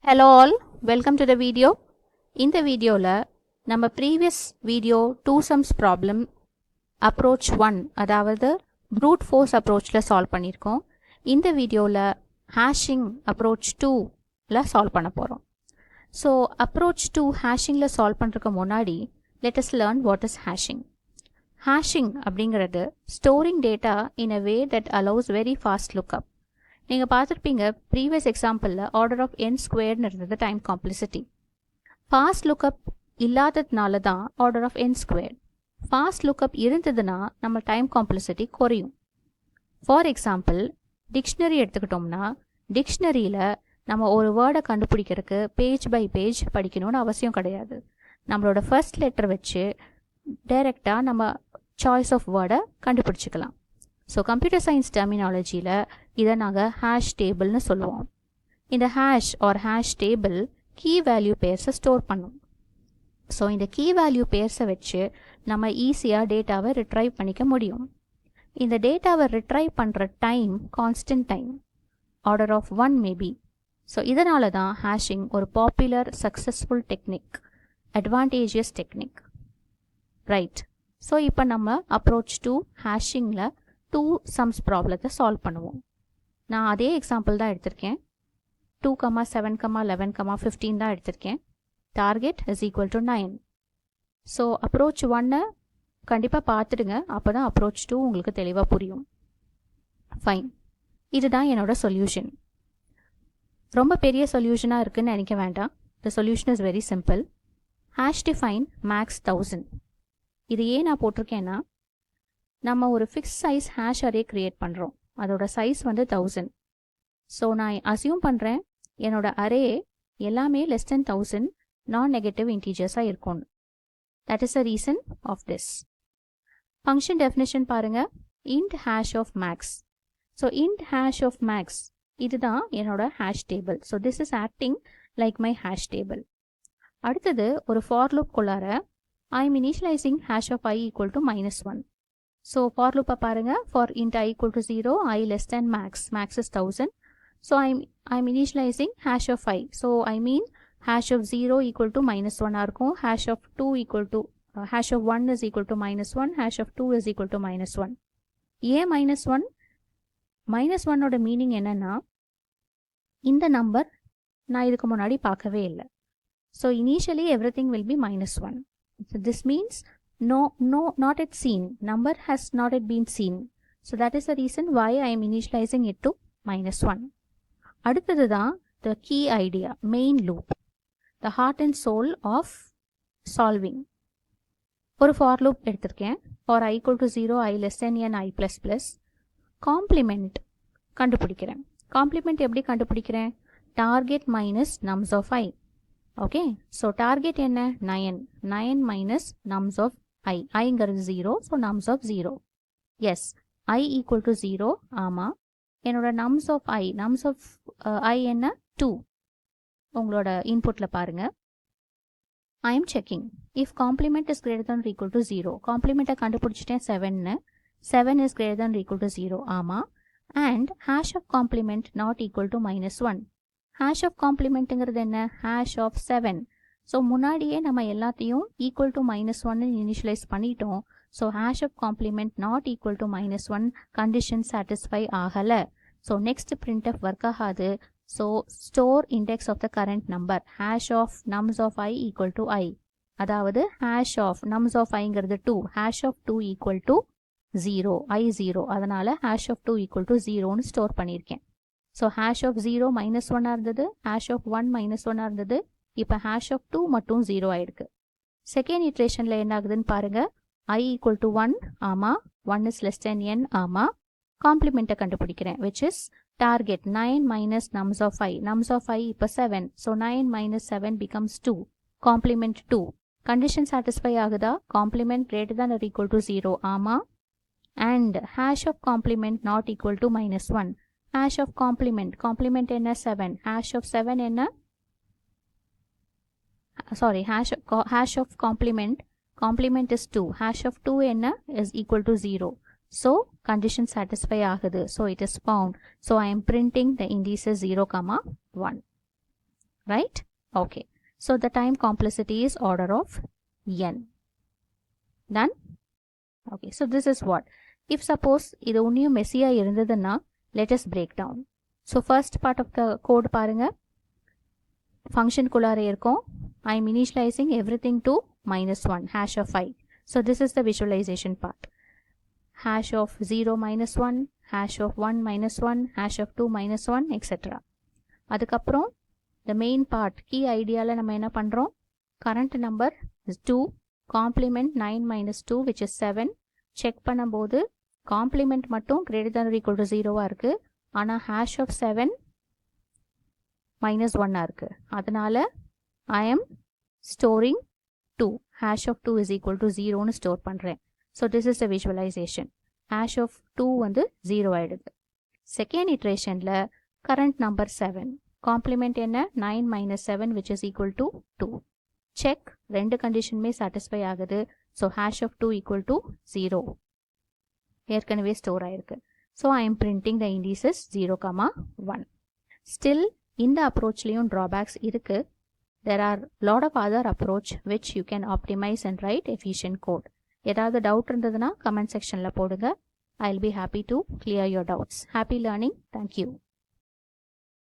Hello all, welcome to the video. இந்த வீடியோல நம்ம previous video 2 sums problem approach 1 அதாவது brute force approachல solve பண்ணிருக்கோம். இந்த வீடியோல hashing approach 2ல solve பண்ண போறோம். So approach 2 hashingல solve பண்றதுக்கு முன்னாடி let us learn what is hashing. Hashing அப்படிங்கிறது storing data in a way that allows very fast lookup. நீங்க பார்த்திருப்பீங்க previous exampleல order of n squared இருந்தது time complexity. Fast lookup இல்லாததுனால தான் order of n squared. Fast lookup இருந்ததுனா நம்ம time complexity குறையும். For example, dictionary எடுத்துக்கிட்டோம்னா dictionaryல நம்ம ஒரு வேர்டை கண்டுபிடிக்கிறதுக்கு page by page படிக்கணும்னு அவசியம் கிடையாது. நம்மளோட first letter வச்சு டைரக்டா நம்ம choice of word கண்டுபிடிச்சுக்கலாம். So computer science terminologyல இதை நாங்கள் hash tableனு சொல்லுவோம். இந்த hash or hash table key value pairs store பண்ணும். ஸோ இந்த key value pairs வச்சு நம்ம ஈஸியாக டேட்டாவை ரிட்ரைவ் பண்ணிக்க முடியும். இந்த டேட்டாவை ரிட்ரைவ் பண்ணுற time constant time order of 1 maybe. So இதனால தான் ஹேஷிங் ஒரு popular successful technique, advantageous technique, right. So இப்போ நம்ம அப்ரோச் டு ஹேஷிங்கில் 2 sums ப்ராப்ளத்தை சால்வ் பண்ணுவோம். நான் அதே எக்ஸாம்பிள் தான் எடுத்திருக்கேன். 2, 7, 11, 15 தான் எடுத்திருக்கேன். Target is equal to 9. So approach 1 கண்டிப்பாக பார்த்துடுங்க, அப்போ தான் அப்ரோச் 2 உங்களுக்கு தெளிவாக புரியும். ஃபைன், இதுதான் என்னோட சொல்யூஷன். ரொம்ப பெரிய சொல்யூஷனாக இருக்குன்னு நினைக்க வேண்டாம். The solution is very simple. Hash define max 1000. இது ஏன் நான் போட்டிருக்கேன்னா, நம்ம ஒரு fix size hash array create பண்ணுறோம். அதோட சைஸ் வந்து 1000. ஸோ நான் அசியூம் பண்ணுறேன் என்னோட அரே எல்லாமே less than 1000 நான் நெகட்டிவ் இன்டீஜர்ஸாக இருக்கும்னு. That is a reason of this. Function definition பாருங்க, int hash of max. So int hash of max இதுதான் என்னோட hash table. So this is acting like my hash table. அடுத்தது ஒரு for loop குள்ளார I am initialising hash of I equal to -1. So for loop பாருங்க, for int I equal to 0, I less than max, max is 1000. So I'm initializing hash of I. So I mean hash of 0 equal to -1 இருக்கும், hash of 2 equal to hash of 1 is equal to -1, hash of 2 is equal to -1. ஏன் -1? -1 ஓட meaning என்னன்னா, இந்த number நான் இதுக்கு முன்னாடி பார்க்கவே இல்லை. So initially everything will be -1. So this means no, not yet seen. Number has not yet been seen. So that is the reason why I am initializing it to -1. அடுத்தது தான் the key idea, main loop, the heart and soul of solving. ஒரு for loop எடுத்திருக்கேன். for I equal to 0, I less than n, I plus plus. complement கண்டுபிடிக்கிறேன். complement எப்படி கண்டுபிடிக்கிறேன்? target minus nums of I. Okay, so target என்ன? 9 minus nums of I. ஐங்கிறது 0, so nums of 0. Yes, I equal to 0. ஆமாம், என்னோட nums of I என்ன? 2. உங்களோட இன்புட்டில் பாருங்க. I am checking if complement is greater than or equal to 0. காம்ப்ளிமெண்ட்டை கண்டுபிடிச்சிட்டேன் 7ன்னு. 7 is greater than or equal to 0. ஆமாம், and hash of complement not equal to -1. hash of complementங்கிறது என்ன? hash of 7. So முன்னாடியே நம்ம எல்லாத்தையும் ஈக்குவல் டு -1 இனிஷியலைஸ் பண்ணிட்டோம். So hash of complement not equal to -1 condition satisfy ஆகலை. So next printf work ஆகாது. So store index of the current number, hash of nums of I equal to I. அதாவது hash of nums of Iங்கிறது 2, hash of 2 equal to 0, I 0. அதனால hash of 2 equal to 0ன்னு store பண்ணியிருக்கேன். So hash of 0 -1 இருந்தது, hash of 1 -1 இருந்தது. இப்போ hash of 2 மட்டும் 0 ஆயிருக்கு. Second இட்ரேஷனில் என்ன ஆகுதுன்னு பாருங்க. I equal to 1, ஆமாம், 1 is less than n, ஆமாம். காம்ப்ளிமெண்ட்டை கண்டுபிடிக்கிறேன், which is target 9 minus nums of I. nums of I இப்போ 7, so 9 minus 7 becomes 2. Complement 2. Condition satisfy ஆகுதா? Complement greater than or equal to 0, ஆமாம். and hash of complement not equal to -1. hash of complement என்ன? 7. hash of 7 என்ன? sorry, hash of complement is 2. hash of 2 என்ன? is equal to 0. so condition satisfy ஆகுது. so it is found. so I am printing the indices 0, 1. right? Okay. So the time complexity is order of n. Done? Okay. So this is what. If suppose இது ஒன்னியும் Messiah இருந்ததுன்னா let us break down. So first part of the code பாருங்க. Function குள்ளார இருக்கும். I am initializing everything to -1 hash of 5. So this is the visualization part. Hash of 0 minus 1, hash of 1 minus 1, hash of 2 minus 1, etc. அதுக்கப்புறம் the main part key ideaல நம்ம என்ன பண்றோம்? Current number is 2, complement 9 minus 2 which is 7. check பண்ணும்போது complement மட்டும் greater than or equal to 0 இருக்கு. ஆனா hash of 7 minus 1 இருக்கு. அதனால I am storing 2. Hash of 2 is equal to 0 னு store பண்றேன். So this is the visualization. Hash of 2 வந்து 0 ஆயிடுது. Second iterationல current number 7. Complement என்ன? 9 minus 7 which is equal to 2. Check ரெண்டு conditionமே satisfy ஆகுது. So hash of 2 equal to 0. ஏற்கனவே store ஆயிருக்கு. So I am printing the indices 0, 1. Still இந்த approachலையும் drawbacks இருக்கு. There are lot of other approach which you can optimize and write efficient code. ஏதாவது doubt இருந்ததுன்னா comment செக்ஷன்ல போடுங்க. I'll be happy to clear your doubts. Happy learning. Thank you.